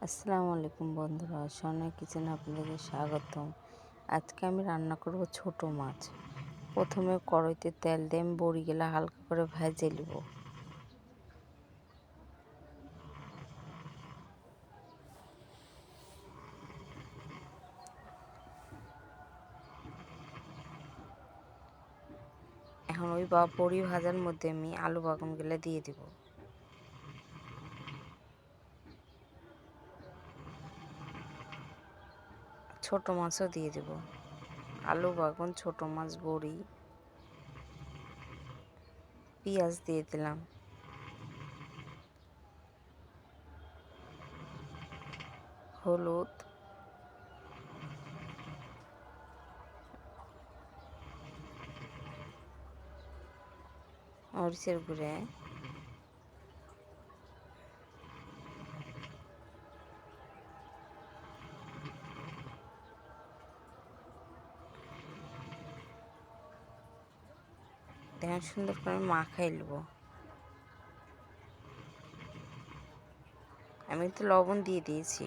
আসসালামু আলাইকুম বন্ধুরা, স্বর্ণা কিচেনে আপনাদেরকে স্বাগতম। আজকে আমি রান্না করব ছোট মাছ। প্রথমে কড়াইতে তেল দিয়ে আমি বড়িগুলো হালকা করে ভেজে নেব। এখন ওই বড়ি ভাজার মধ্যে আমি আলু বাগানগুলো দিয়ে দিব। ছোট মাছও দিয়ে দেব। আলু বাগান, ছোট মাছ, বড়ি, পেঁয়াজ দিয়ে দিলাম। হলুদ, মরিচের গুঁড়ে, দেখেন সুন্দর করে মাখাই নেব। আমি তো লবণ দিয়ে দিয়েছি।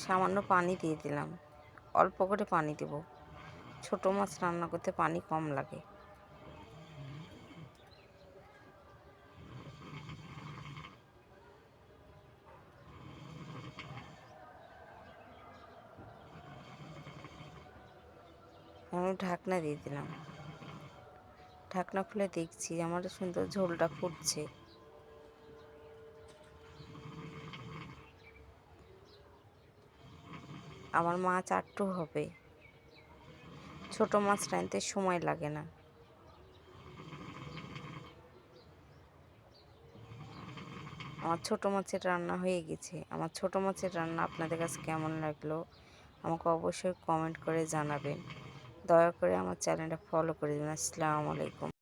সামান্য পানি দিয়ে দিলাম। অল্প করে পানি দেব। ছোট মাছ রান্না করতে পানি কম লাগে। আমি ঢাকনা দিয়ে দিলাম। ঢাকনা খুলে দেখছি আমার সুন্দর ঝোলটা ফুটছে। আমার মাছ আটটু হবে। ছোট মাছ রাঁধতে সময় লাগে না। আমার ছোট মাছের রান্না হয়ে গেছে। আমার ছোট মাছের রান্না আপনাদের কাছে কেমন লাগলো আমাকে অবশ্যই কমেন্ট করে জানাবেন। দয়া করে আমার চ্যানেলটা ফলো করে দিন। আসসালামু আলাইকুম।